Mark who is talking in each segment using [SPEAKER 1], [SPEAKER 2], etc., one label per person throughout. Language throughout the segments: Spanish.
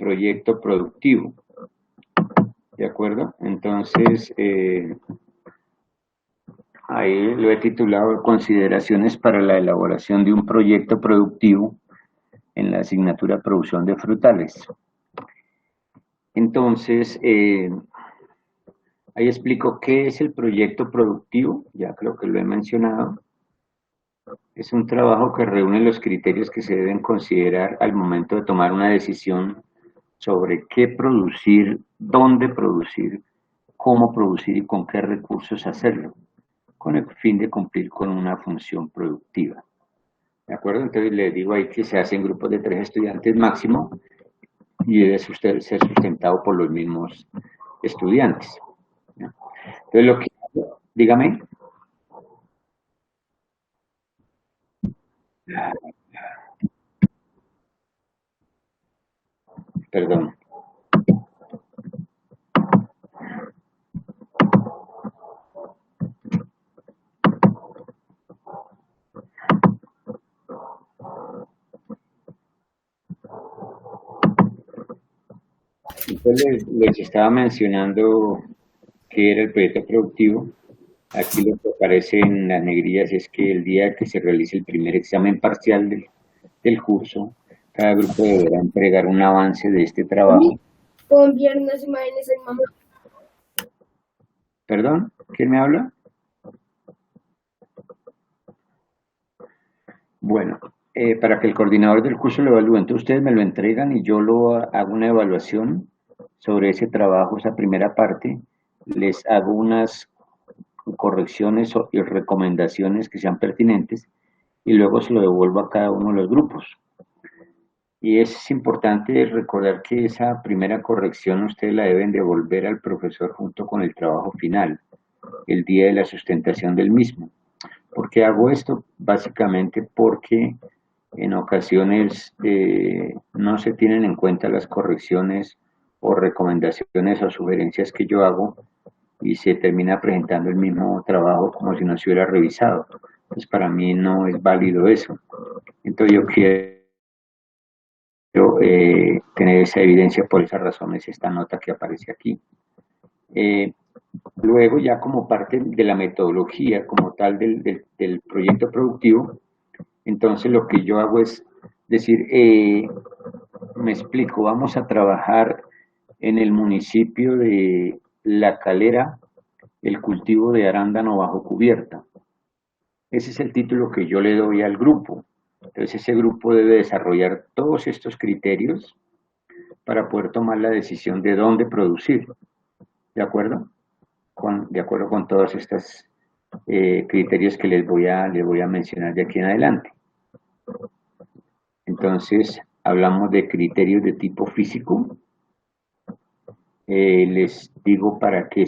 [SPEAKER 1] proyecto productivo. ¿De acuerdo? Entonces, ahí lo he titulado Consideraciones para la elaboración de un proyecto productivo en la asignatura Producción de Frutales. Entonces, ahí explico qué es el proyecto productivo, ya creo que lo he mencionado. Es un trabajo que reúne los criterios que se deben considerar al momento de tomar una decisión sobre qué producir, dónde producir, cómo producir y con qué recursos hacerlo, con el fin de cumplir con una función productiva. ¿De acuerdo? Entonces les digo ahí que se hacen grupos de 3 estudiantes máximo y debe ser sustentado por los mismos estudiantes. ¿No? Entonces lo que, dígame. Perdón. Entonces les estaba mencionando que era el proyecto productivo. Aquí lo que aparece en las negrillas es que el día que se realice el primer examen parcial del curso, cada grupo deberá entregar un avance de este trabajo.
[SPEAKER 2] Con viernes imágenes en mamá.
[SPEAKER 1] ¿Perdón? ¿Quién me habla? Bueno, para que el coordinador del curso lo evalúe, entonces ustedes me lo entregan y yo hago una evaluación sobre ese trabajo, esa primera parte, les hago unas correcciones y recomendaciones que sean pertinentes y luego se lo devuelvo a cada uno de los grupos. Y es importante recordar que esa primera corrección ustedes la deben devolver al profesor junto con el trabajo final, el día de la sustentación del mismo. ¿Por qué hago esto? Básicamente porque en ocasiones no se tienen en cuenta las correcciones o recomendaciones o sugerencias que yo hago y se termina presentando el mismo trabajo como si no se hubiera revisado. Pues para mí no es válido eso. Entonces yo quiero tener esa evidencia, por esa razón es esta nota que aparece aquí. Luego ya como parte de la metodología como tal del proyecto productivo, entonces lo que yo hago es decir, me explico, vamos a trabajar en el municipio de La Calera el cultivo de arándano bajo cubierta. Ese es el título que yo le doy al grupo. Entonces ese grupo debe desarrollar todos estos criterios para poder tomar la decisión de dónde producir. ¿De acuerdo? De acuerdo con todos estos criterios que les voy a mencionar de aquí en adelante. Entonces, hablamos de criterios de tipo físico. Les digo para qué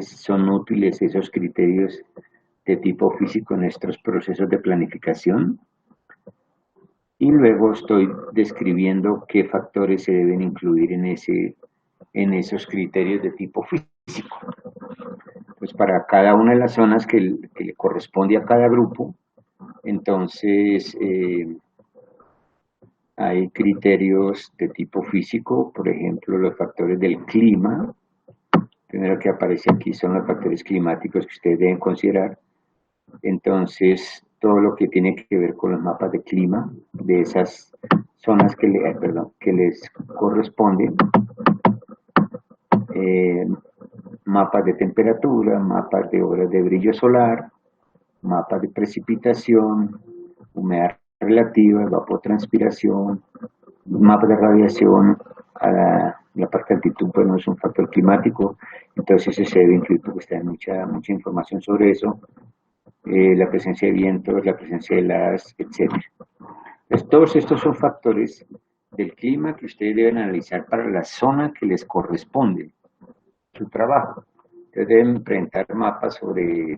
[SPEAKER 1] son útiles esos criterios de tipo físico en nuestros procesos de planificación. Y luego estoy describiendo qué factores se deben incluir en esos criterios de tipo físico. Pues para cada una de las zonas que le corresponde a cada grupo, entonces hay criterios de tipo físico, por ejemplo, los factores del clima. Primero que aparece aquí son los factores climáticos que ustedes deben considerar. Entonces, todo lo que tiene que ver con los mapas de clima de esas zonas que les corresponden, mapas de temperatura, mapas de horas de brillo solar, mapas de precipitación, humedad relativa, evapotranspiración, mapas de radiación. La parte de altitud pues no es un factor climático, entonces se debe incluir porque está mucha información sobre eso. La presencia de vientos, la presencia de heladas, etc. Entonces, todos estos son factores del clima que ustedes deben analizar para la zona que les corresponde su trabajo. Entonces deben presentar mapas sobre,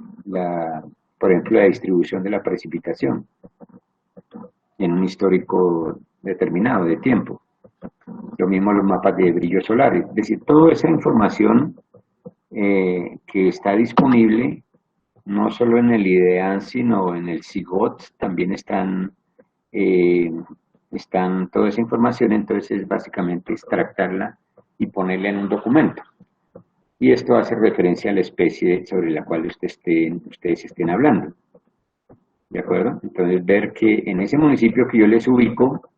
[SPEAKER 1] por ejemplo, la distribución de la precipitación en un histórico determinado de tiempo. Lo mismo los mapas de brillo solar, es decir, toda esa información que está disponible no solo en el IDEAN, sino en el SIGOT, también están están toda esa información, entonces es básicamente extractarla y ponerla en un documento. Y esto hace referencia a la especie sobre la cual ustedes estén hablando. ¿De acuerdo? Entonces ver que en ese municipio que yo les ubico,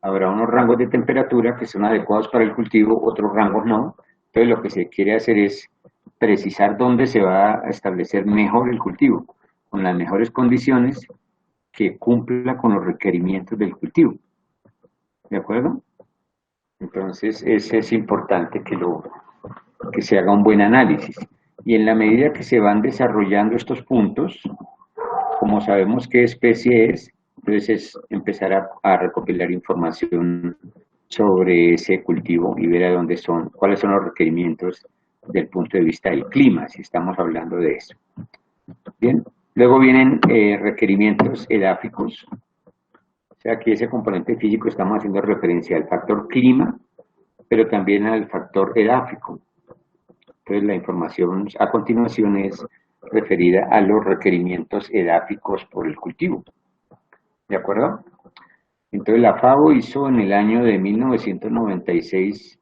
[SPEAKER 1] habrá unos rangos de temperatura que son adecuados para el cultivo, otros rangos no. Entonces lo que se quiere hacer es precisar dónde se va a establecer mejor el cultivo, con las mejores condiciones que cumpla con los requerimientos del cultivo. ¿De acuerdo? Entonces es importante que se haga un buen análisis. Y en la medida que se van desarrollando estos puntos, como sabemos qué especie es, entonces es empezar a recopilar información sobre ese cultivo y ver a dónde son, cuáles son los requerimientos del punto de vista del clima, si estamos hablando de eso. Bien, luego vienen requerimientos edáficos, o sea, aquí ese componente físico estamos haciendo referencia al factor clima, pero también al factor edáfico. Entonces la información a continuación es referida a los requerimientos edáficos por el cultivo. ¿De acuerdo? Entonces la FAO hizo en el año de 1996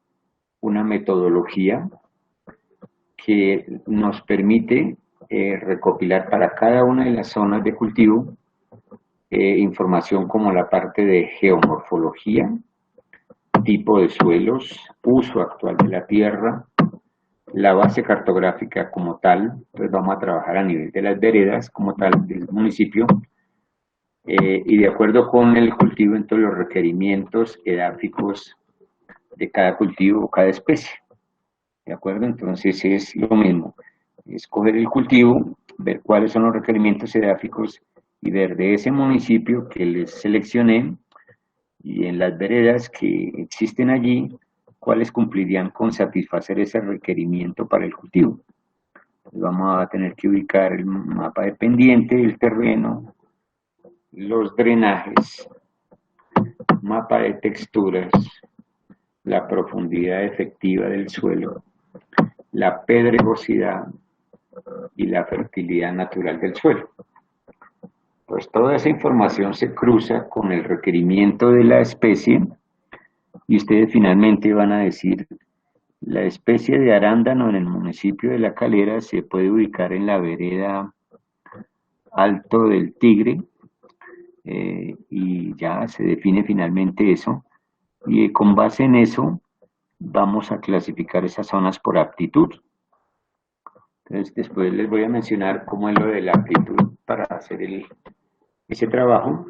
[SPEAKER 1] una metodología que nos permite recopilar para cada una de las zonas de cultivo información como la parte de geomorfología, tipo de suelos, uso actual de la tierra, la base cartográfica como tal. Entonces vamos a trabajar a nivel de las veredas como tal del municipio, y de acuerdo con el cultivo, entonces los requerimientos edáficos de cada cultivo o cada especie. ¿De acuerdo? Entonces es lo mismo, escoger el cultivo, ver cuáles son los requerimientos edáficos y ver de ese municipio que les seleccioné y en las veredas que existen allí, cuáles cumplirían con satisfacer ese requerimiento para el cultivo. Vamos a tener que ubicar el mapa de pendiente del terreno, los drenajes, mapa de texturas, la profundidad efectiva del suelo, la pedregosidad y la fertilidad natural del suelo. Pues toda esa información se cruza con el requerimiento de la especie y ustedes finalmente van a decir, la especie de arándano en el municipio de La Calera se puede ubicar en la vereda Alto del Tigre, y ya se define finalmente eso, y con base en eso vamos a clasificar esas zonas por aptitud. Entonces después les voy a mencionar cómo es lo de la aptitud para hacer ese trabajo,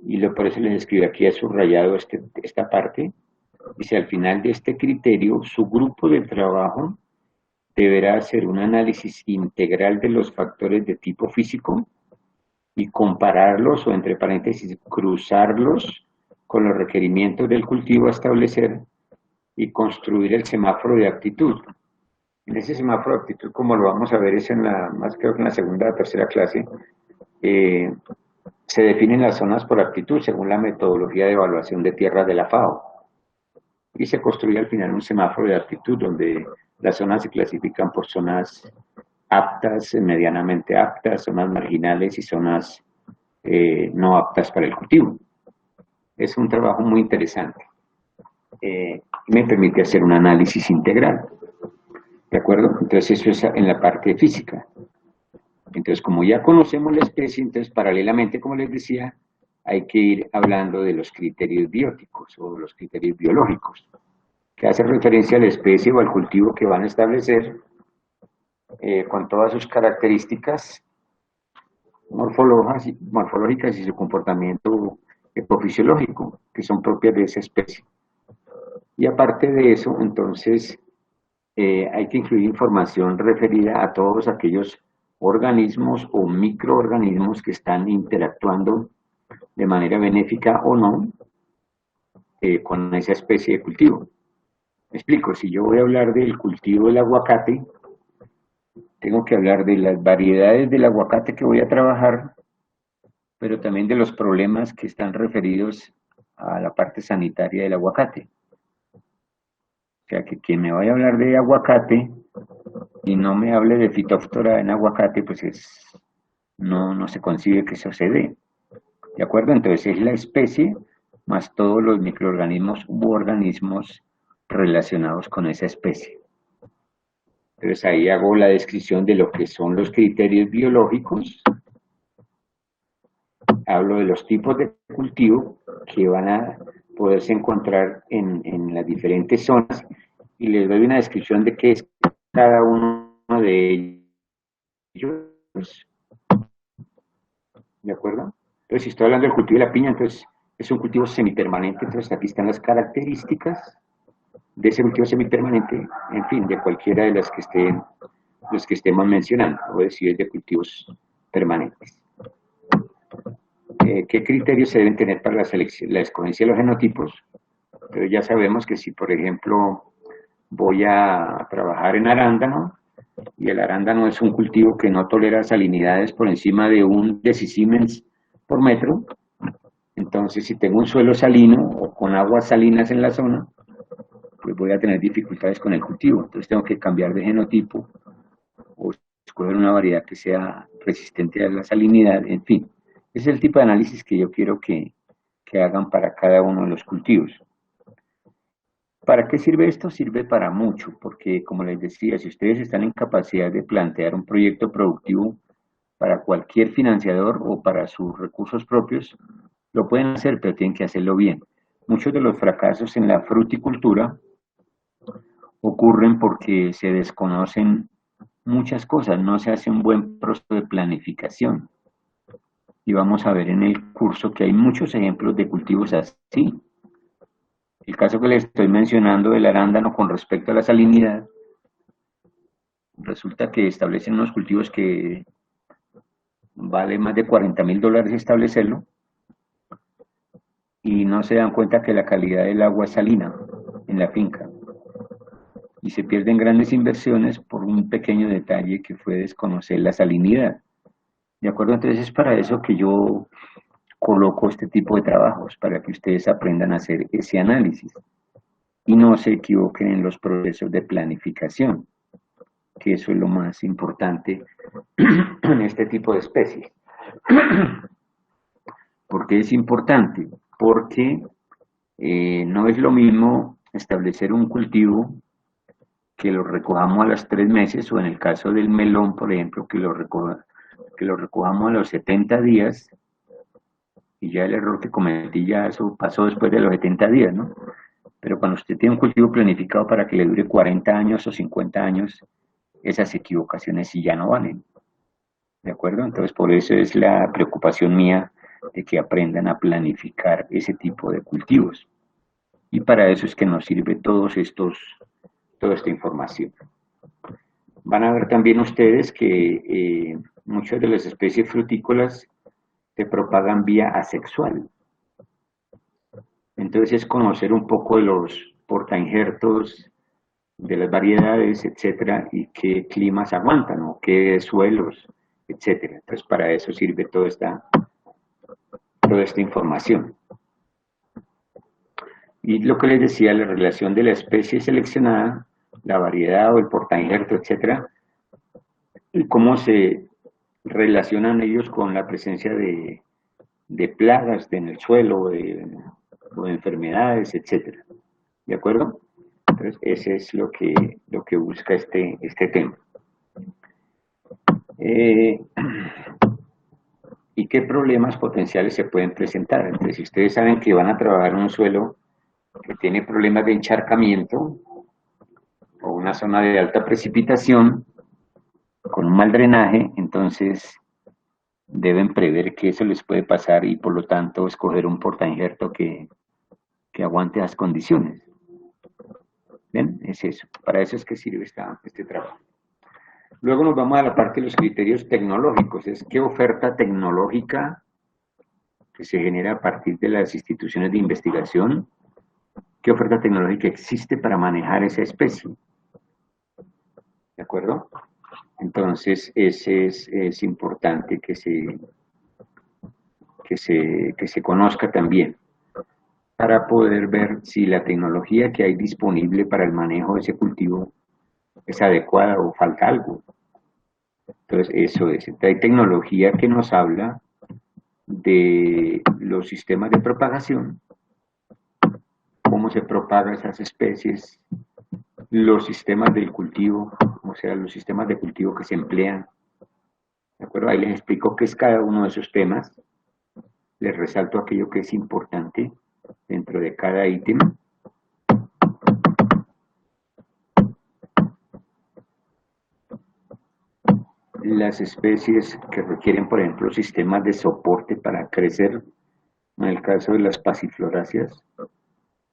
[SPEAKER 1] y por eso les escribo aquí a subrayado esta parte. Dice, al final de este criterio, su grupo de trabajo deberá hacer un análisis integral de los factores de tipo físico y compararlos, o entre paréntesis, cruzarlos con los requerimientos del cultivo a establecer y construir el semáforo de aptitud. En ese semáforo de aptitud, como lo vamos a ver, es más creo que en la segunda o tercera clase, se definen las zonas por aptitud según la metodología de evaluación de tierras de la FAO. Y se construye al final un semáforo de aptitud donde las zonas se clasifican por zonas aptas, medianamente aptas, zonas marginales y zonas no aptas para el cultivo. Es un trabajo muy interesante. Me permite hacer un análisis integral. ¿De acuerdo? Entonces eso es en la parte física. Entonces, como ya conocemos la especie, entonces paralelamente, como les decía, hay que ir hablando de los criterios bióticos o los criterios biológicos, que hacen referencia a la especie o al cultivo que van a establecer, con todas sus características morfológicas y su comportamiento ecofisiológico, que son propias de esa especie. Y aparte de eso, entonces, hay que incluir información referida a todos aquellos organismos o microorganismos que están interactuando de manera benéfica o no con esa especie de cultivo. Me explico, si yo voy a hablar del cultivo del aguacate, tengo que hablar de las variedades del aguacate que voy a trabajar, pero también de los problemas que están referidos a la parte sanitaria del aguacate. O sea, que quien me vaya a hablar de aguacate y no me hable de Phytophthora en aguacate, pues no se concibe que eso se dé. ¿De acuerdo? Entonces es la especie más todos los microorganismos u organismos relacionados con esa especie. Entonces ahí hago la descripción de lo que son los criterios biológicos, hablo de los tipos de cultivo que van a poderse encontrar en las diferentes zonas y les doy una descripción de qué es cada uno de ellos, ¿de acuerdo? Entonces, si estoy hablando del cultivo de la piña, entonces es un cultivo semipermanente, entonces aquí están las características de ese cultivo semipermanente, en fin, de cualquiera de las que los que estemos mencionando, o decir, de cultivos permanentes. ¿Qué criterios se deben tener para la selección, la escogencia de los genotipos? Entonces ya sabemos que si, por ejemplo, voy a trabajar en arándano, y el arándano es un cultivo que no tolera salinidades por encima de un decisiemens por metro, entonces si tengo un suelo salino o con aguas salinas en la zona, pues voy a tener dificultades con el cultivo, entonces tengo que cambiar de genotipo o escoger una variedad que sea resistente a la salinidad, en fin. Ese es el tipo de análisis que yo quiero que hagan para cada uno de los cultivos. ¿Para qué sirve esto? Sirve para mucho, porque como les decía, si ustedes están en capacidad de plantear un proyecto productivo para cualquier financiador o para sus recursos propios, lo pueden hacer, pero tienen que hacerlo bien. Muchos de los fracasos en la fruticultura ocurren porque se desconocen muchas cosas, no se hace un buen proceso de planificación. Y vamos a ver en el curso que hay muchos ejemplos de cultivos así. El caso que les estoy mencionando del arándano con respecto a la salinidad, resulta que establecen unos cultivos que vale más de $40.000 establecerlo y no se dan cuenta que la calidad del agua es salina en la finca y se pierden grandes inversiones por un pequeño detalle que fue desconocer la salinidad. ¿De acuerdo? Entonces es para eso que yo coloco este tipo de trabajos, para que ustedes aprendan a hacer ese análisis y no se equivoquen en los procesos de planificación, que eso es lo más importante en este tipo de especies. ¿Por qué es importante? Porque no es lo mismo establecer un cultivo que lo recojamos a los 3 meses, o en el caso del melón, por ejemplo, que lo recojamos a los 70 días, y ya el error que cometí ya eso pasó después de los 70 días, ¿no? Pero cuando usted tiene un cultivo planificado para que le dure 40 años o 50 años, esas equivocaciones sí ya no valen. ¿De acuerdo? Entonces por eso es la preocupación mía de que aprendan a planificar ese tipo de cultivos. Y para eso es que nos sirve toda esta información. Van a ver también ustedes que muchas de las especies frutícolas se propagan vía asexual. Entonces es conocer un poco de los portainjertos, de las variedades, etcétera, y qué climas aguantan, o qué suelos, etcétera. Entonces para eso sirve toda esta información. Y lo que les decía, la relación de la especie seleccionada, la variedad o el portainjerto, etcétera, y cómo se relacionan ellos con la presencia de plagas en el suelo o de enfermedades, etcétera. ¿De acuerdo? Entonces, ese es lo que busca este tema. ¿Y qué problemas potenciales se pueden presentar? Entonces, si ustedes saben que van a trabajar en un suelo que tiene problemas de encharcamiento o una zona de alta precipitación con un mal drenaje, entonces deben prever que eso les puede pasar y por lo tanto escoger un portainjerto que aguante las condiciones. ¿Ven? Es eso. Para eso es que sirve este trabajo. Luego nos vamos a la parte de los criterios tecnológicos. Es qué oferta tecnológica que se genera a partir de las instituciones de investigación, qué oferta tecnológica existe para manejar esa especie. ¿De acuerdo? Entonces, es importante que se conozca también para poder ver si la tecnología que hay disponible para el manejo de ese cultivo es adecuada o falta algo. Entonces, eso es. Entonces, hay tecnología que nos habla de los sistemas de propagación, cómo se propagan esas especies, los sistemas del cultivo, o sea, los sistemas de cultivo que se emplean. ¿De acuerdo? Ahí les explico qué es cada uno de esos temas. Les resalto aquello que es importante dentro de cada ítem. Las especies que requieren, por ejemplo, sistemas de soporte para crecer, en el caso de las pasifloráceas,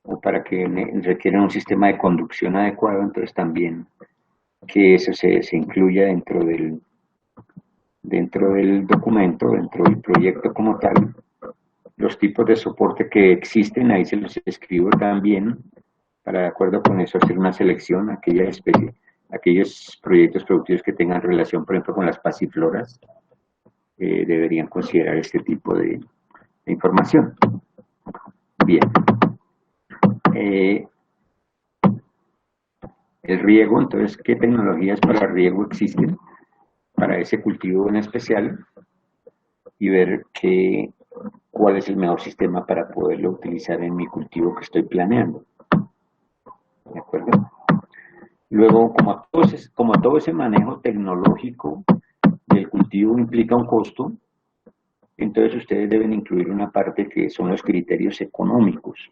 [SPEAKER 1] o para que requieren un sistema de conducción adecuado, entonces también que eso se incluya dentro del documento, dentro del proyecto como tal. Los tipos de soporte que existen, ahí se los escribo también, para de acuerdo con eso hacer una selección, aquellos proyectos productivos que tengan relación, por ejemplo, con las pasifloras, deberían considerar este tipo de información. Bien. El riego, entonces, ¿qué tecnologías para riego existen para ese cultivo en especial? Y ver cuál es el mejor sistema para poderlo utilizar en mi cultivo que estoy planeando. ¿De acuerdo? Luego, como todo ese manejo tecnológico del cultivo implica un costo, entonces ustedes deben incluir una parte que son los criterios económicos,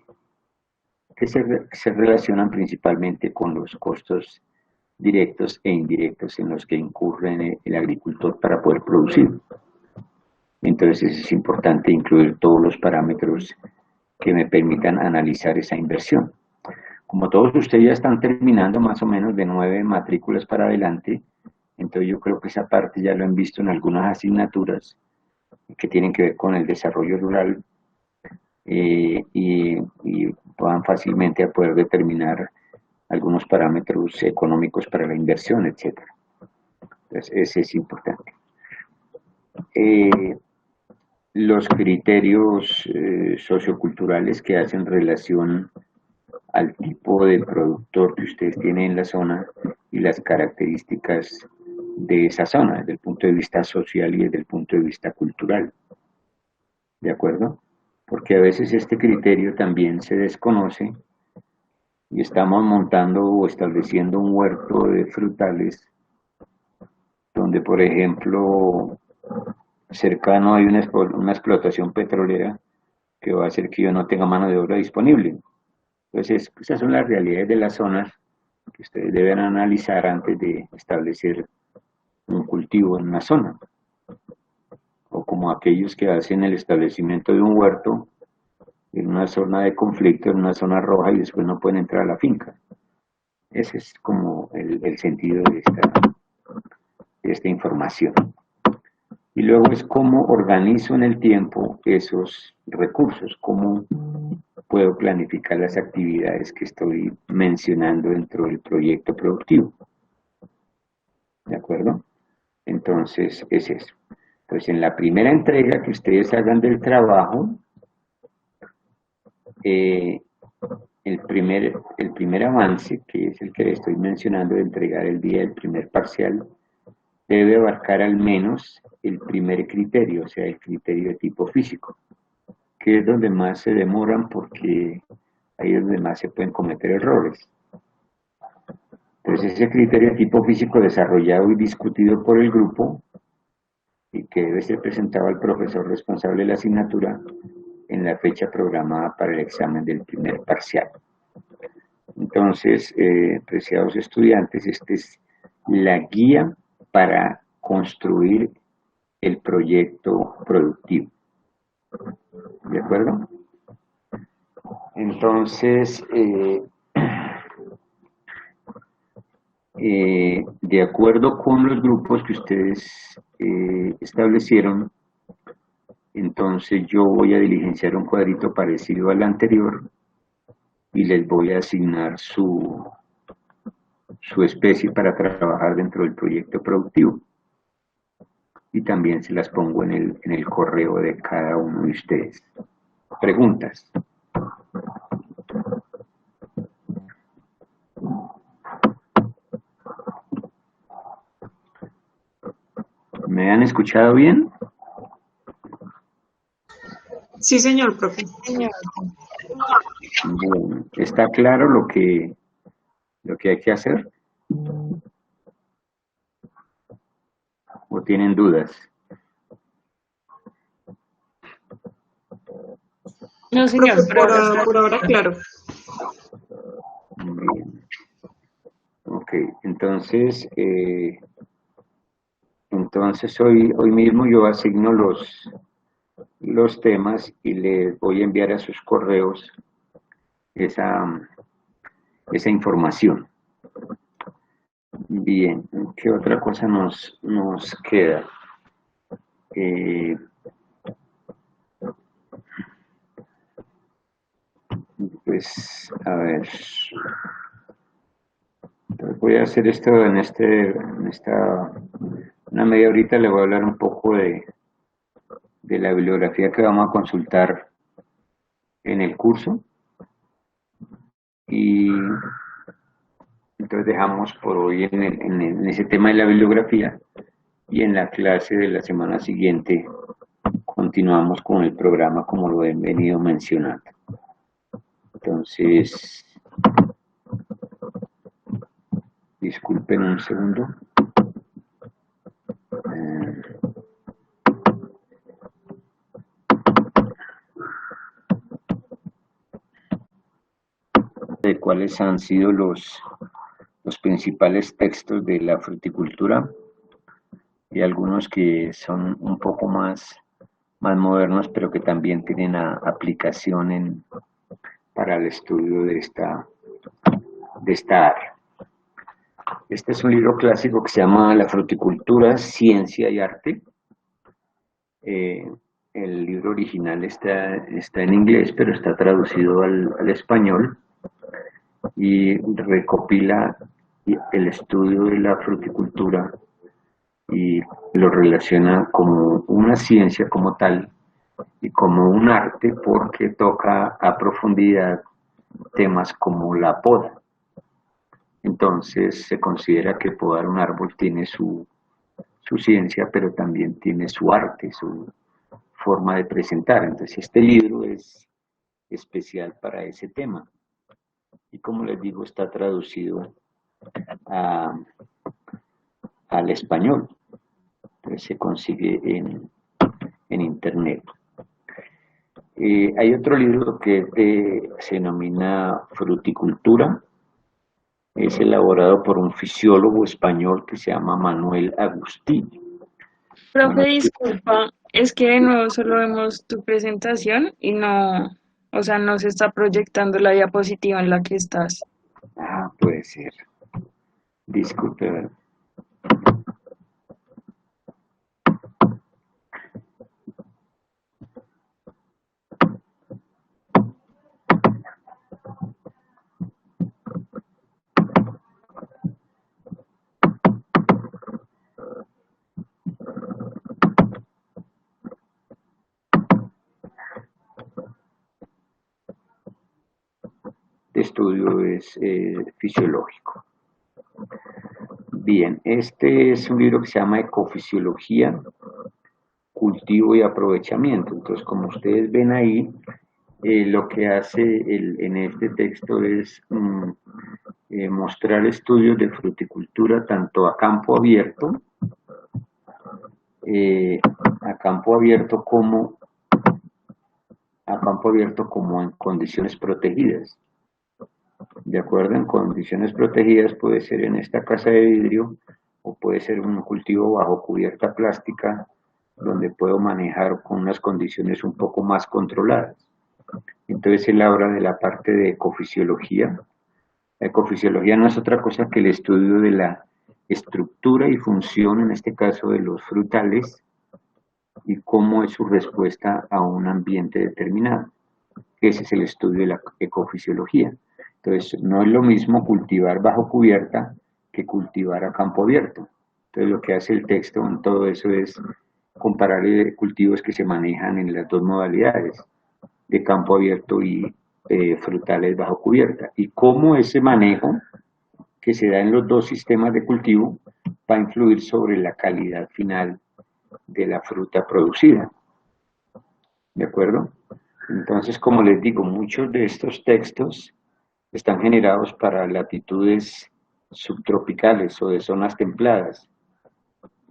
[SPEAKER 1] que se relacionan principalmente con los costos directos e indirectos en los que incurre el agricultor para poder producir. Entonces es importante incluir todos los parámetros que me permitan analizar esa inversión. Como todos ustedes ya están terminando más o menos de 9 matrículas para adelante, entonces yo creo que esa parte ya lo han visto en algunas asignaturas que tienen que ver con el desarrollo rural y van fácilmente a poder determinar algunos parámetros económicos para la inversión, etc. Entonces ese es importante. Los criterios socioculturales que hacen relación al tipo de productor que ustedes tienen en la zona y las características de esa zona, desde el punto de vista social y desde el punto de vista cultural. ¿De acuerdo? Porque a veces este criterio también se desconoce y estamos montando o estableciendo un huerto de frutales donde, por ejemplo, cercano hay una explotación petrolera que va a hacer que yo no tenga mano de obra disponible. Entonces, esas son las realidades de las zonas que ustedes deben analizar antes de establecer un cultivo en una zona. O como aquellos que hacen el establecimiento de un huerto en una zona de conflicto, en una zona roja y después no pueden entrar a la finca. Ese es como el sentido de esta información. Y luego es cómo organizo en el tiempo esos recursos, cómo puedo planificar las actividades que estoy mencionando dentro del proyecto productivo. ¿De acuerdo? Entonces, es eso. Entonces, en la primera entrega que ustedes hagan del trabajo, el primer avance, que es el que les estoy mencionando de entregar el día del primer parcial, debe abarcar al menos el primer criterio, o sea, el criterio de tipo físico, que es donde más se demoran porque ahí es donde más se pueden cometer errores. Entonces, ese criterio de tipo físico desarrollado y discutido por el grupo y que debe ser presentado al profesor responsable de la asignatura en la fecha programada para el examen del primer parcial. Entonces, apreciados estudiantes, esta es la guía para construir el proyecto productivo. ¿De acuerdo? Entonces, de acuerdo con los grupos que ustedes establecieron, entonces yo voy a diligenciar un cuadrito parecido al anterior y les voy a asignar su especie para trabajar dentro del proyecto productivo. Y también se las pongo en el correo de cada uno de ustedes. Preguntas. ¿Me han escuchado bien?
[SPEAKER 3] Sí, señor, profe.
[SPEAKER 2] Señor.
[SPEAKER 1] Bueno, ¿está claro lo que hay que hacer? ¿O tienen dudas?
[SPEAKER 3] No, señor,
[SPEAKER 4] Profe,
[SPEAKER 3] por ahora está.
[SPEAKER 4] por ahora, claro.
[SPEAKER 1] Bien. Ok, entonces, hoy mismo yo asigno los temas y les voy a enviar a sus correos esa, esa información. Bien, ¿qué otra cosa nos queda? Eh, pues, a ver, entonces voy a hacer esto una media horita le voy a hablar un poco de la bibliografía que vamos a consultar en el curso y entonces dejamos por hoy en ese tema de la bibliografía y en la clase de la semana siguiente continuamos con el programa como lo he venido mencionando. Entonces, disculpen un segundo. De cuáles han sido los principales textos de la fruticultura y algunos que son un poco más modernos, pero que también tienen aplicación para el estudio de esta área. Este es un libro clásico que se llama La fruticultura, ciencia y arte. El libro original está en inglés, pero está traducido al español y recopila el estudio de la fruticultura y lo relaciona como una ciencia como tal y como un arte porque toca a profundidad temas como la poda. Entonces se considera que podar un árbol tiene su ciencia, pero también tiene su arte, su forma de presentar. Entonces este libro es especial para ese tema. Y como les digo, está traducido al español. Entonces se consigue en internet. Hay otro libro que se denomina Fruticultura. Es elaborado por un fisiólogo español que se llama Manuel Agustín.
[SPEAKER 3] Profe, disculpa, es que de nuevo solo vemos tu presentación y no, o sea, no se está proyectando la diapositiva en la que estás.
[SPEAKER 1] Puede ser. Disculpe. Estudio es fisiológico. Bien, este es un libro que se llama Ecofisiología, Cultivo y Aprovechamiento. Entonces, como ustedes ven ahí, lo que hace en este texto es mostrar estudios de fruticultura tanto a campo abierto como en condiciones protegidas. De acuerdo, en condiciones protegidas puede ser en esta casa de vidrio o puede ser un cultivo bajo cubierta plástica donde puedo manejar con unas condiciones un poco más controladas. Entonces él habla de la parte de ecofisiología. La ecofisiología no es otra cosa que el estudio de la estructura y función, en este caso de los frutales, y cómo es su respuesta a un ambiente determinado. Ese es el estudio de la ecofisiología. Entonces, no es lo mismo cultivar bajo cubierta que cultivar a campo abierto. Entonces, lo que hace el texto en todo eso es comparar cultivos que se manejan en las dos modalidades, de campo abierto y frutales bajo cubierta, y cómo ese manejo que se da en los dos sistemas de cultivo va a influir sobre la calidad final de la fruta producida. ¿De acuerdo? Entonces, como les digo, muchos de estos textos están generados para latitudes subtropicales o de zonas templadas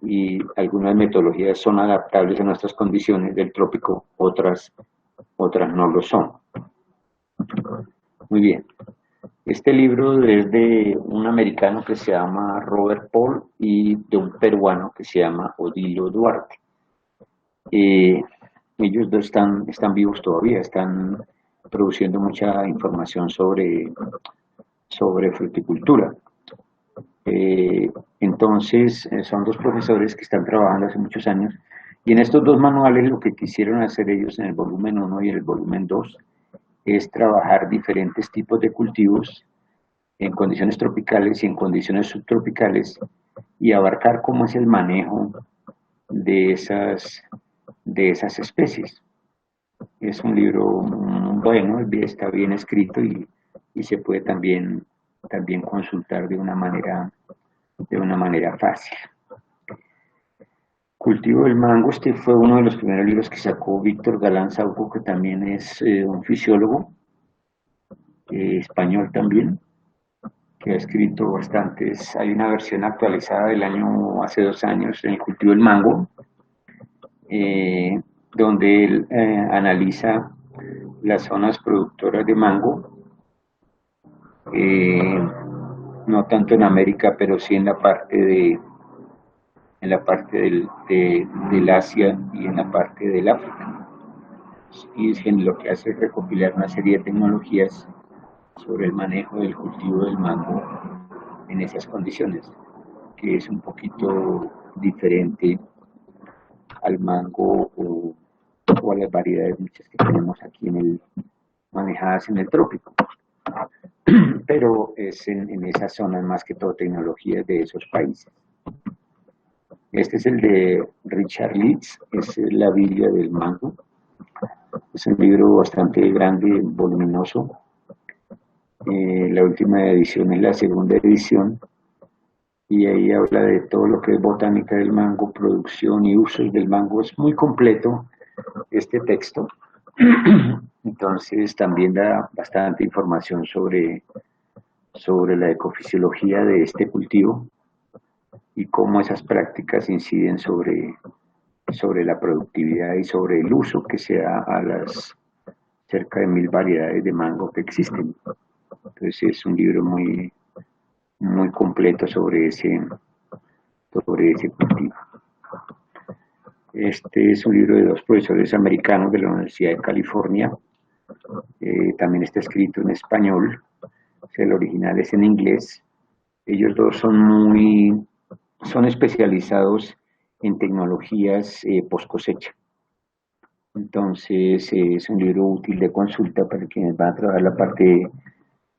[SPEAKER 1] y algunas metodologías son adaptables a nuestras condiciones del trópico, otras no lo son. Muy bien. Este libro es de un americano que se llama Robert Paul y de un peruano que se llama Odilo Duarte. Ellos dos están vivos todavía, están produciendo mucha información sobre fruticultura. Entonces, son dos profesores que están trabajando hace muchos años y en estos dos manuales lo que quisieron hacer ellos en el volumen 1 y en el volumen 2 es trabajar diferentes tipos de cultivos en condiciones tropicales y en condiciones subtropicales y abarcar cómo es el manejo de esas especies. Es un libro bueno, está bien escrito y se puede también consultar de una manera fácil. Cultivo del mango, este fue uno de los primeros libros que sacó Víctor Galán Sauco, que también es un fisiólogo español también, que ha escrito bastantes. Hay una versión actualizada del año, hace 2 años, en el cultivo del mango, donde él analiza las zonas productoras de mango, no tanto en América, pero sí en la parte del Asia y en la parte del África. Y lo que hace es recopilar una serie de tecnologías sobre el manejo del cultivo del mango en esas condiciones, que es un poquito diferente al mango o a las variedades muchas que tenemos aquí manejadas en el trópico. Pero es en esas zonas más que todo tecnologías de esos países. Este es el de Richard Leeds, es la Biblia del mango. Es un libro bastante grande, voluminoso. La última edición es la segunda edición y ahí habla de todo lo que es botánica del mango, producción y usos del mango. Es muy completo este texto. Entonces también da bastante información sobre la ecofisiología de este cultivo y cómo esas prácticas inciden sobre la productividad y sobre el uso que se da a las cerca de 1000 variedades de mango que existen. Entonces es un libro muy, muy completo sobre ese cultivo. Este es un libro de dos profesores americanos de la Universidad de California. También está escrito en español. O sea, el original es en inglés. Ellos dos son especializados en tecnologías post cosecha. Entonces es un libro útil de consulta para quienes van a trabajar la parte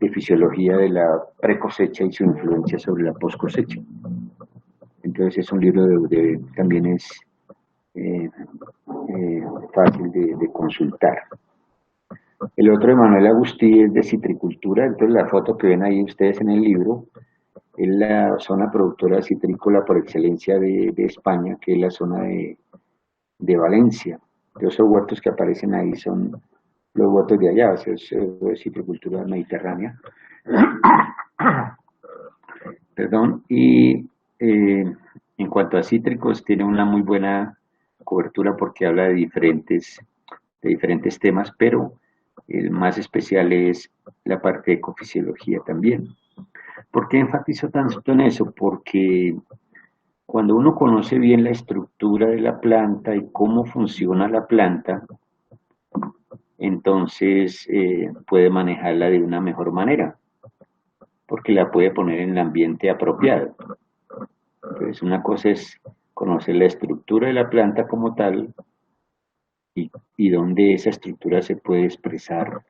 [SPEAKER 1] de fisiología de la pre-cosecha y su influencia sobre la post cosecha. Entonces es un libro también es fácil de consultar. El otro de Manuel Agustí es de citricultura, entonces la foto que ven ahí ustedes en el libro es la zona productora citrícola por excelencia de España, que es la zona de Valencia. Esos huertos que aparecen ahí son los huertos de allá, o sea, es citricultura mediterránea. Perdón, y en cuanto a cítricos, tiene una muy buena cobertura porque habla de diferentes temas, pero el más especial es la parte de ecofisiología también. ¿Por qué enfatizo tanto en eso? Porque cuando uno conoce bien la estructura de la planta y cómo funciona la planta, entonces puede manejarla de una mejor manera, porque la puede poner en el ambiente apropiado. Entonces, una cosa es conocer la estructura de la planta como tal y dónde esa estructura se puede expresar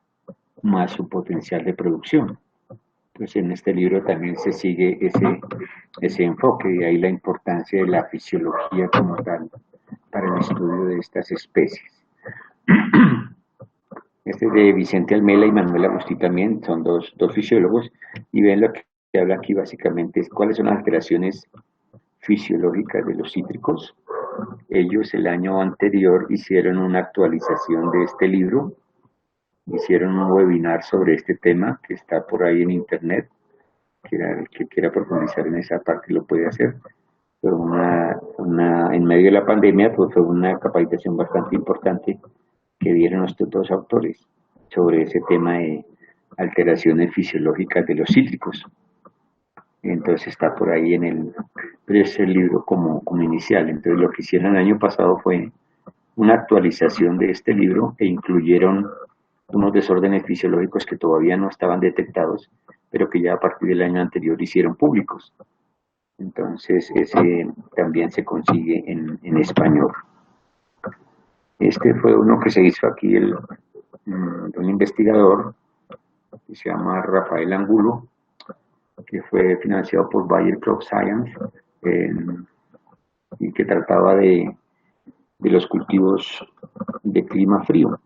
[SPEAKER 1] más su potencial de producción. Entonces, en este libro también se sigue ese enfoque y ahí la importancia de la fisiología como tal para el estudio de estas especies. Este es de Vicente Almela y Manuel Agustí también, son dos fisiólogos, y ven lo que habla aquí básicamente es cuáles son las alteraciones fisiológicas de los cítricos. Ellos el año anterior hicieron una actualización de este libro hicieron un webinar sobre este tema que está por ahí en internet, que era el que quiera profundizar en esa parte lo puede hacer. Fue en medio de la pandemia, pues fue una capacitación bastante importante que dieron estos dos autores sobre ese tema de alteraciones fisiológicas de los cítricos. Entonces está por ahí pero es el libro como inicial. Entonces lo que hicieron el año pasado fue una actualización de este libro e incluyeron unos desórdenes fisiológicos que todavía no estaban detectados, pero que ya a partir del año anterior hicieron públicos. Entonces ese también se consigue en español. Este fue uno que se hizo aquí de un investigador que se llama Rafael Angulo, que fue financiado por Bayer Crop Science y que trataba de los cultivos de clima frío.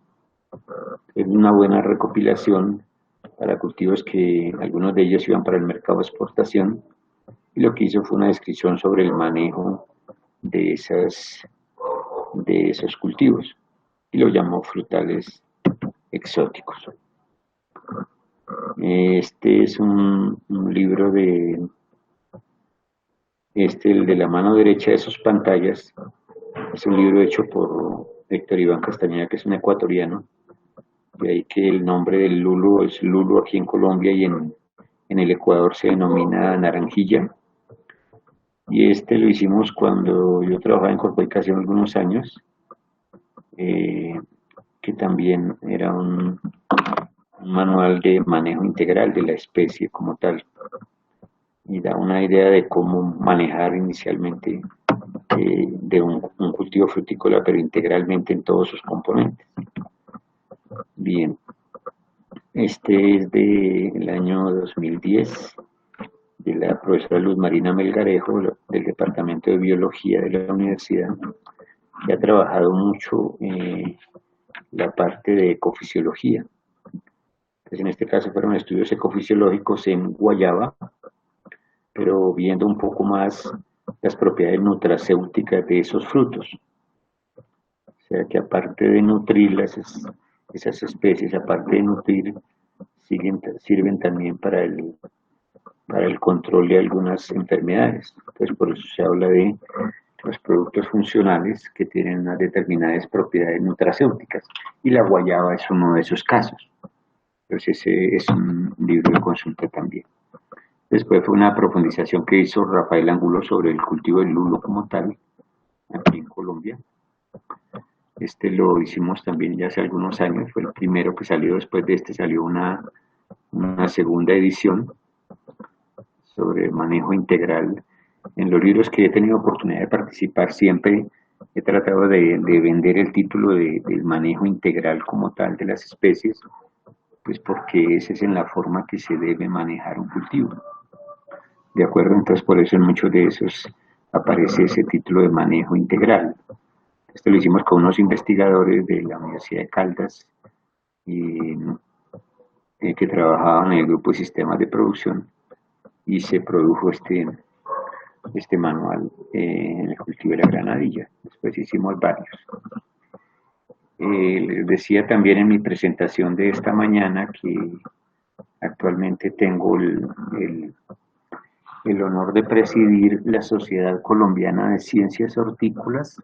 [SPEAKER 1] Es una buena recopilación para cultivos que algunos de ellos iban para el mercado de exportación, y lo que hizo fue una descripción sobre el manejo de esos cultivos y lo llamó frutales exóticos. Este es un libro el de la mano derecha de sus pantallas, es un libro hecho por Héctor Iván Castañeda, que es un ecuatoriano, de ahí que el nombre del lulo es lulo aquí en Colombia y en el Ecuador se denomina naranjilla. Y este lo hicimos cuando yo trabajaba en Corpoicación algunos años, que también era un manual de manejo integral de la especie como tal, y da una idea de cómo manejar inicialmente de un cultivo frutícola, pero integralmente en todos sus componentes. Bien, este es del año 2010, de la profesora Luz Marina Melgarejo, del Departamento de Biología de la Universidad, que ha trabajado mucho la parte de ecofisiología. Entonces, en este caso fueron estudios ecofisiológicos en guayaba, pero viendo un poco más las propiedades nutracéuticas de esos frutos. O sea que aparte de nutrir esas especies, aparte de nutrir, sirven también para el control de algunas enfermedades. Entonces por eso se habla de los productos funcionales que tienen unas determinadas propiedades nutracéuticas. Y la guayaba es uno de esos casos. Entonces ese es un libro de consulta también. Después fue una profundización que hizo Rafael Angulo sobre el cultivo del lulo como tal, aquí en Colombia. Este lo hicimos también ya hace algunos años, fue el primero que salió. Después de este salió una segunda edición sobre manejo integral. En los libros que he tenido oportunidad de participar siempre he tratado de vender el título del manejo integral como tal de las especies, pues porque esa es en la forma que se debe manejar un cultivo. ¿De acuerdo? Entonces por eso en muchos de esos aparece ese título de manejo integral. Esto lo hicimos con unos investigadores de la Universidad de Caldas y, que trabajaban en el grupo de sistemas de producción, y se produjo este manual en el cultivo de la granadilla. Después hicimos varios. Les decía también en mi presentación de esta mañana que actualmente tengo el honor de presidir la Sociedad Colombiana de Ciencias Hortícolas,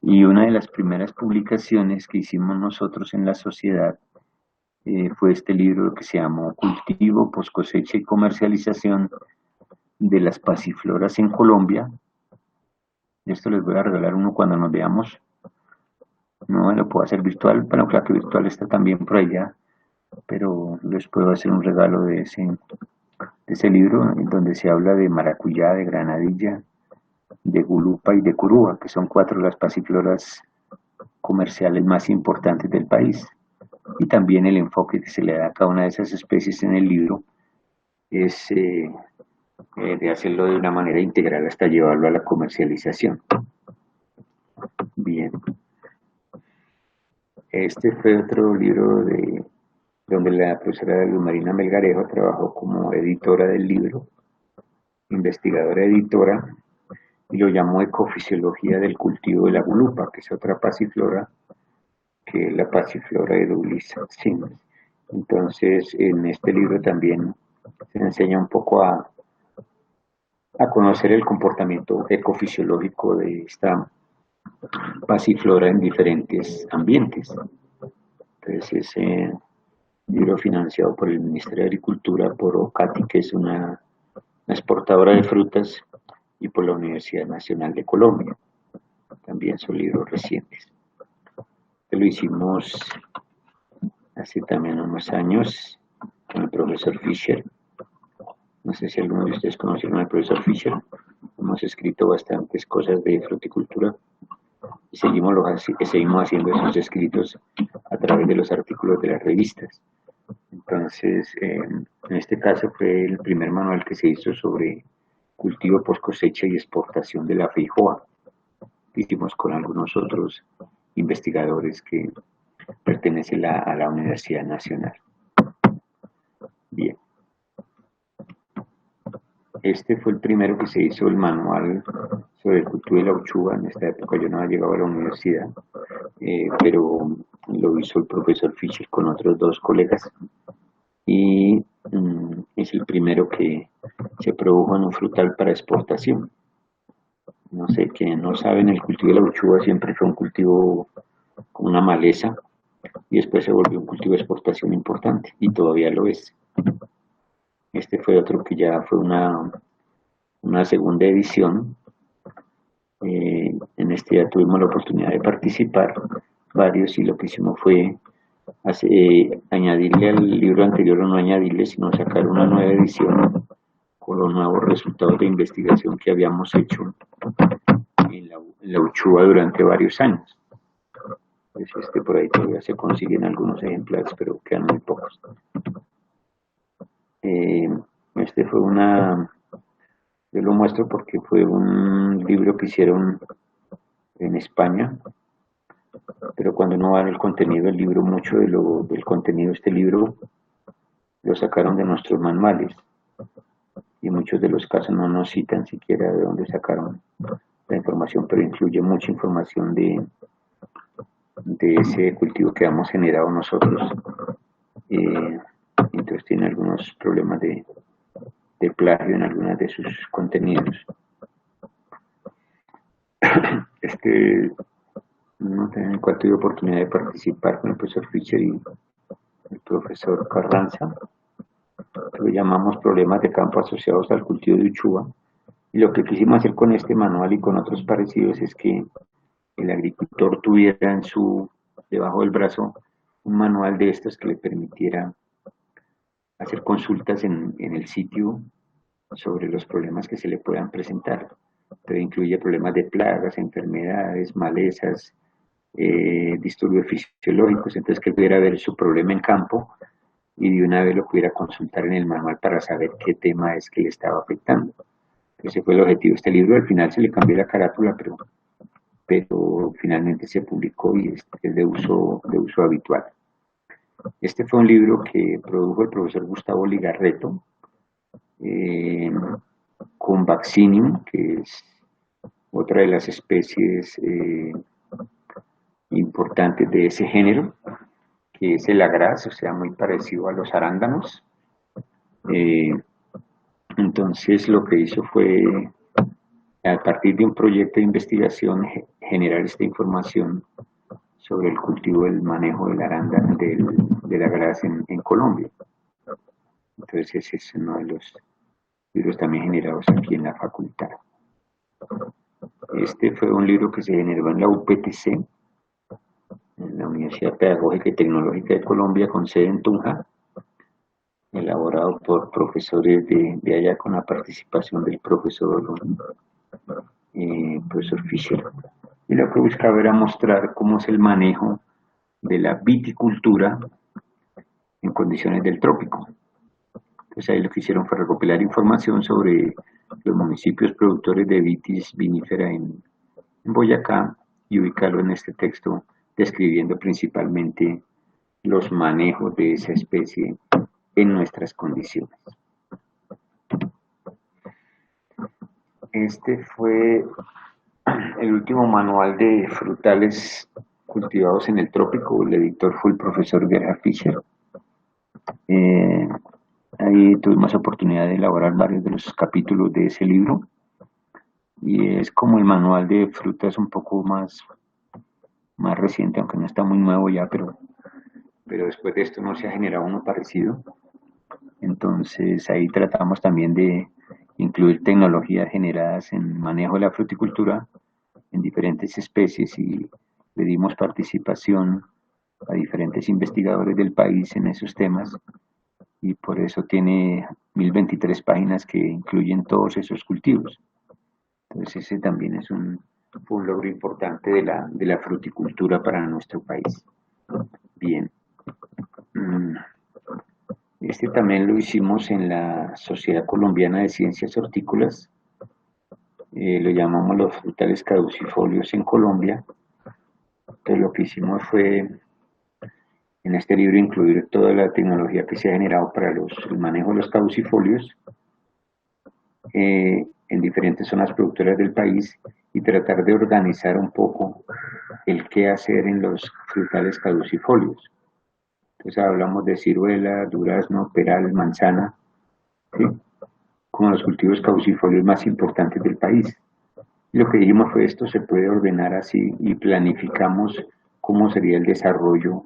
[SPEAKER 1] y una de las primeras publicaciones que hicimos nosotros en la sociedad fue este libro que se llamó Cultivo, Poscosecha y Comercialización de las Pasifloras en Colombia. Esto les voy a regalar uno cuando nos veamos. No lo puedo hacer virtual, bueno, claro que virtual está también por allá, pero les puedo hacer un regalo de ese libro, en donde se habla de maracuyá, de granadilla, de gulupa y de curúa, que son 4 de las pasifloras comerciales más importantes del país. Y también el enfoque que se le da a cada una de esas especies en el libro es de hacerlo de una manera integral hasta llevarlo a la comercialización. Bien. Este fue otro libro donde la profesora Luz Marina Melgarejo trabajó como editora del libro, investigadora editora, y lo llamó Ecofisiología del cultivo de la gulupa, que es otra pasiflora que es la Pasiflora de Douglas Sims. Entonces, en este libro también se enseña un poco a conocer el comportamiento ecofisiológico de esta pasiflora en diferentes ambientes. Entonces, es libro financiado por el Ministerio de Agricultura, por OCATI, que es una exportadora de frutas, y por la Universidad Nacional de Colombia. También son libros recientes. Lo hicimos hace también unos años con el profesor Fischer. No sé si alguno de ustedes conocieron al profesor Fischer. Hemos escrito bastantes cosas de fruticultura y seguimos haciendo esos escritos a través de los artículos de las revistas. Entonces, en este caso fue el primer manual que se hizo sobre cultivo post cosecha y exportación de la feijoa. Hicimos con algunos otros investigadores que pertenecen a la Universidad Nacional. Bien. Este fue el primero que se hizo, el manual sobre el cultivo de la uchuva. En esta época yo no había llegado a la universidad, pero lo hizo el profesor Fischer con otros dos colegas, y es el primero que se produjo en un frutal para exportación. No sé, quienes no saben, el cultivo de la uchuva siempre fue un cultivo con una maleza, y después se volvió un cultivo de exportación importante, y todavía lo es. Este fue otro que ya fue una segunda edición. En este ya tuvimos la oportunidad de participar varios, y lo que hicimos fue añadirle al libro anterior, o no añadirle, sino sacar una nueva edición con los nuevos resultados de investigación que habíamos hecho en la uchuva durante varios años. Pues por ahí todavía se consiguen algunos ejemplares, pero quedan muy pocos. Este fue yo lo muestro porque fue un libro que hicieron en España, pero cuando uno va en el contenido del libro, mucho del contenido de este libro lo sacaron de nuestros manuales, y en muchos de los casos no nos citan siquiera de dónde sacaron la información, pero incluye mucha información de ese cultivo que hemos generado nosotros. Entonces tiene algunos problemas de plagio en algunos de sus contenidos. En el cual tuve oportunidad de participar con el profesor Fischer y el profesor Carranza, lo llamamos problemas de campo asociados al cultivo de uchuva, y lo que quisimos hacer con este manual y con otros parecidos es que el agricultor tuviera debajo del brazo un manual de estos que le permitiera hacer consultas en el sitio sobre los problemas que se le puedan presentar. Pero incluye problemas de plagas, enfermedades, malezas, disturbios fisiológicos. Entonces, que pudiera ver su problema en campo y de una vez lo pudiera consultar en el manual para saber qué tema es que le estaba afectando. Ese fue el objetivo de este libro. Al final se le cambió la carátula, pero finalmente se publicó y es de uso habitual. Este fue un libro que produjo el profesor Gustavo Ligarretto, con Vaccinium, que es otra de las especies importantes de ese género, que es el agraz, o sea, muy parecido a los arándanos. Entonces lo que hizo fue, a partir de un proyecto de investigación, generar esta información sobre el cultivo del manejo del arándano, del agraz en Colombia. Entonces ese es uno de los libros también generados aquí en la facultad. Este fue un libro que se generó en la UPTC, en la Universidad Pedagógica y Tecnológica de Colombia, con sede en Tunja, elaborado por profesores de allá, con la participación del profesor Fischer. Y lo que buscaba era mostrar cómo es el manejo de la viticultura en condiciones del trópico. Entonces ahí lo que hicieron fue recopilar información sobre los municipios productores de vitis vinífera en Boyacá, y ubicarlo en este texto, describiendo principalmente los manejos de esa especie en nuestras condiciones. Este fue el último manual de frutales cultivados en el trópico. El editor fue el profesor Gerhard Fischer. Eh, Ahí tuvimos oportunidad de elaborar varios de los capítulos de ese libro y es como el manual de frutas un poco más reciente, aunque no está muy nuevo ya, pero después de esto no se ha generado uno parecido. Entonces ahí tratamos también de incluir tecnologías generadas en manejo de la fruticultura en diferentes especies y le dimos participación a diferentes investigadores del país en esos temas y por eso tiene 1023 páginas que incluyen todos esos cultivos. Entonces ese también fue un logro importante de la fruticultura para nuestro país. Bien. Este también lo hicimos en la Sociedad Colombiana de Ciencias Hortícolas. Lo llamamos los frutales caducifolios en Colombia. Entonces lo que hicimos fue en este libro incluir toda la tecnología que se ha generado para el manejo de los caducifolios en diferentes zonas productoras del país y tratar de organizar un poco el qué hacer en los frutales caducifolios. Entonces hablamos de ciruela, durazno, peral, manzana, ¿sí? Como los cultivos caducifolios más importantes del país. Y lo que dijimos fue esto se puede ordenar así y planificamos cómo sería el desarrollo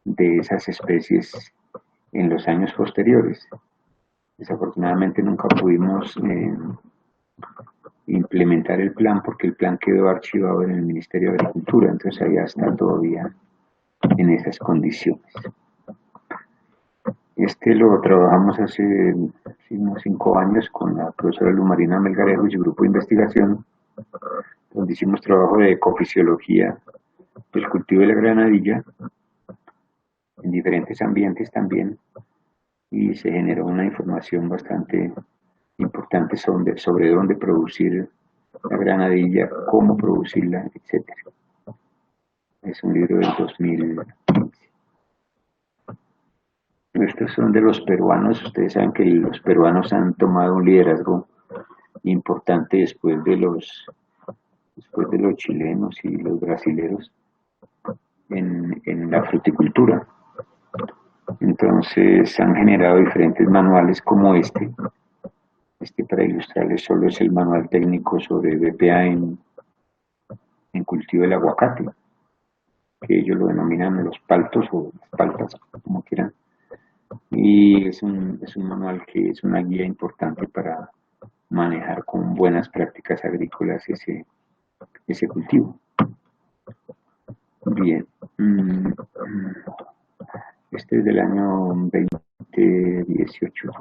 [SPEAKER 1] de esas especies en los años posteriores. Desafortunadamente nunca pudimos implementar el plan porque el plan quedó archivado en el Ministerio de Agricultura, entonces allá está todavía en esas condiciones. Este lo trabajamos hace unos 5 años con la profesora Lumarina Melgarejo y su grupo de investigación, donde hicimos trabajo de ecofisiología del cultivo de la granadilla en diferentes ambientes también y se generó una información bastante importante sobre dónde producir la granadilla, cómo producirla, etc. Es un libro del 2015. Estos son de los peruanos. Ustedes saben que los peruanos han tomado un liderazgo importante después de los chilenos y los brasileros en la fruticultura. Entonces han generado diferentes manuales como este. Este para ilustrarles solo es el manual técnico sobre BPA en cultivo del aguacate, que ellos lo denominan los paltos o las paltas, como quieran. Y es un manual que es una guía importante para manejar con buenas prácticas agrícolas ese cultivo. Bien. Este es del año 2018,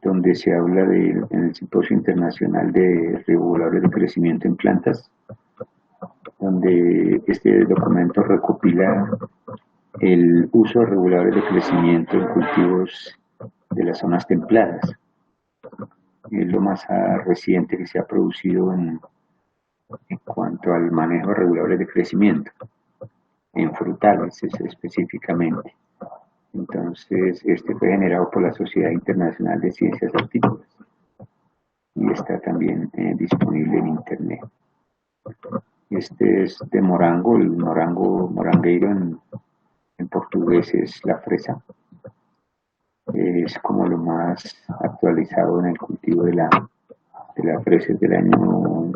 [SPEAKER 1] donde se habla en el Simposio Internacional de Reguladores de Crecimiento en Plantas, donde este documento recopila el uso de reguladores de crecimiento en cultivos de las zonas templadas. Es lo más reciente que se ha producido en cuanto al manejo de reguladores de crecimiento, en frutales específicamente. Entonces, este fue generado por la Sociedad Internacional de Ciencias Hortícolas y está también disponible en internet. Este es de morango, el morangueiro en portugués es la fresa. Es como lo más actualizado en el cultivo de la fresa del año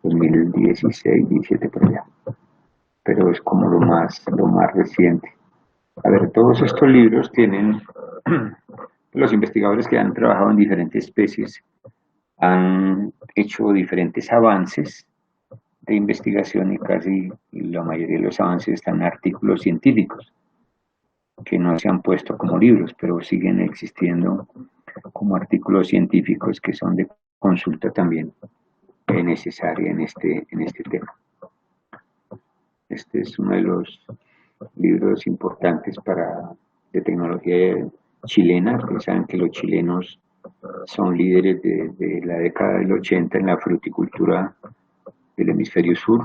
[SPEAKER 1] 2016, 17 por allá. Pero es como lo más reciente. A ver, todos estos libros tienen, los investigadores que han trabajado en diferentes especies han hecho diferentes avances de investigación y casi la mayoría de los avances están en artículos científicos que no se han puesto como libros, pero siguen existiendo como artículos científicos que son de consulta también necesaria en este tema. Este es uno de los libros importantes de tecnología chilena. Ustedes saben que los chilenos son líderes de la década del 80 en la fruticultura del hemisferio sur.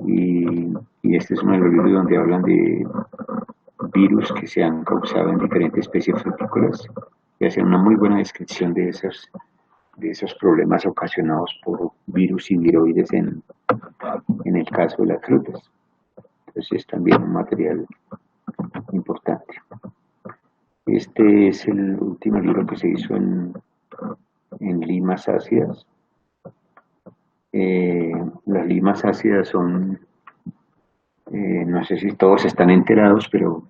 [SPEAKER 1] Y este es uno de los libros donde hablan de virus que se han causado en diferentes especies frutícolas y hacen una muy buena descripción de esos problemas ocasionados por virus y viroides en el caso de las frutas. Entonces es también un material importante. Este es el último libro que se hizo en limas ácidas. Las limas ácidas son, no sé si todos están enterados, pero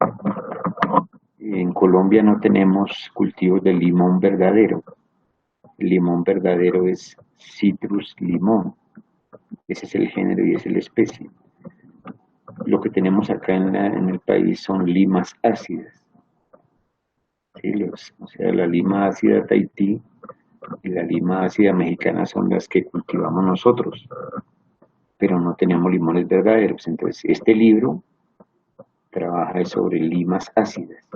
[SPEAKER 1] en Colombia no tenemos cultivos de limón verdadero. El limón verdadero es Citrus limón. Ese es el género y esa es la especie. Lo que tenemos acá en el país son limas ácidas. ¿Sí? O sea, la lima ácida Tahití y la lima ácida mexicana son las que cultivamos nosotros, pero no tenemos limones verdaderos. Entonces, este libro trabaja sobre limas ácidas,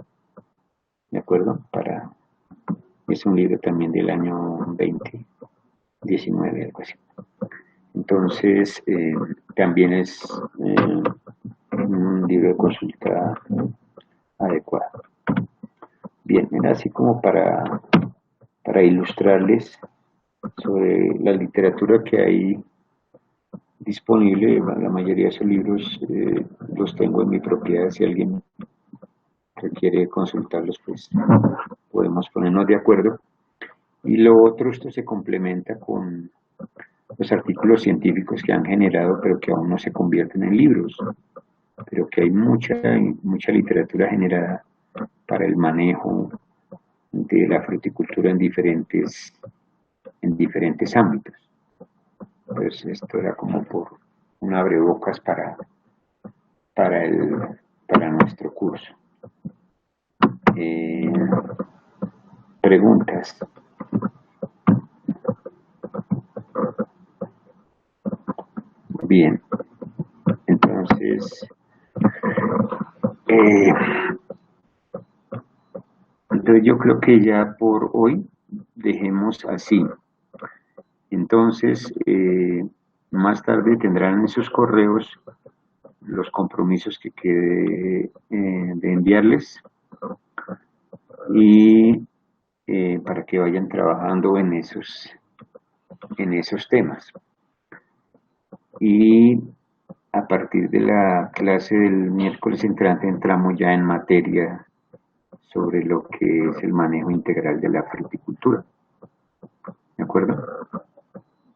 [SPEAKER 1] ¿de acuerdo? Es un libro también del año 2019, algo así. Entonces, también es un libro de consulta adecuado. Bien, era así como para ilustrarles sobre la literatura que hay disponible. La mayoría de esos libros los tengo en mi propiedad. Si alguien requiere consultarlos, pues podemos ponernos de acuerdo. Y lo otro, esto se complementa con los artículos científicos que han generado, pero que aún no se convierten en libros, pero que hay mucha literatura generada para el manejo de la fruticultura en diferentes ámbitos. Entonces esto era como por un abrebocas para nuestro curso. Preguntas. Bien, entonces yo creo que ya por hoy dejemos así. Entonces, más tarde tendrán en sus correos los compromisos que quede de enviarles y para que vayan trabajando en esos temas. Y a partir de la clase del miércoles entrante entramos ya en materia sobre lo que es el manejo integral de la fruticultura. ¿De acuerdo?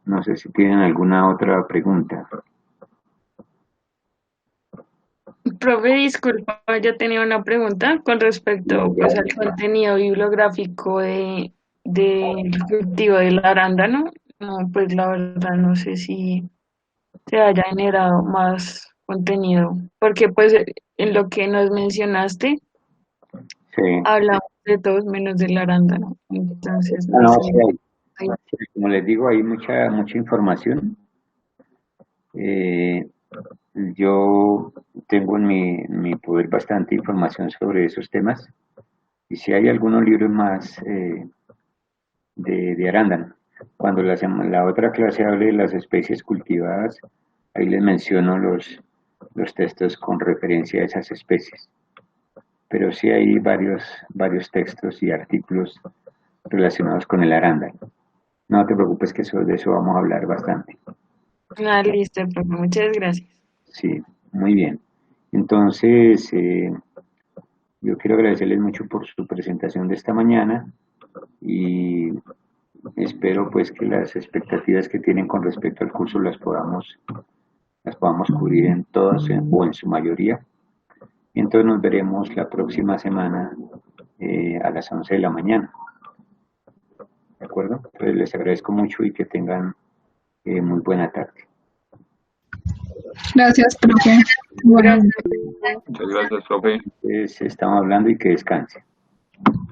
[SPEAKER 1] No sé si tienen alguna otra pregunta.
[SPEAKER 3] Profe, disculpa, yo tenía una pregunta con respecto pues, al contenido bibliográfico del cultivo del arándano. No, pues la verdad no sé si se haya generado más contenido, porque pues en lo que nos mencionaste
[SPEAKER 1] Sí.
[SPEAKER 3] hablamos de todos menos del arándano, entonces no
[SPEAKER 1] No,
[SPEAKER 3] sé.
[SPEAKER 1] sí, como les digo, hay mucha información. Yo tengo en mi poder bastante información sobre esos temas y si hay algunos libros más de arándano. Cuando la otra clase hable de las especies cultivadas, ahí les menciono los textos con referencia a esas especies. Pero sí hay varios textos y artículos relacionados con el arándano. No te preocupes que de eso vamos a hablar bastante.
[SPEAKER 3] Ah, listo, profe, muchas gracias.
[SPEAKER 1] Sí, muy bien. Entonces, yo quiero agradecerles mucho por su presentación de esta mañana y espero pues que las expectativas que tienen con respecto al curso las podamos cubrir en todas o en su mayoría. Y entonces nos veremos la próxima semana a las 11 de la mañana. ¿De acuerdo? Entonces les agradezco mucho y que tengan muy buena tarde.
[SPEAKER 4] Gracias, profe. Bueno.
[SPEAKER 5] Muchas gracias, profe.
[SPEAKER 1] Entonces estamos hablando y que descanse.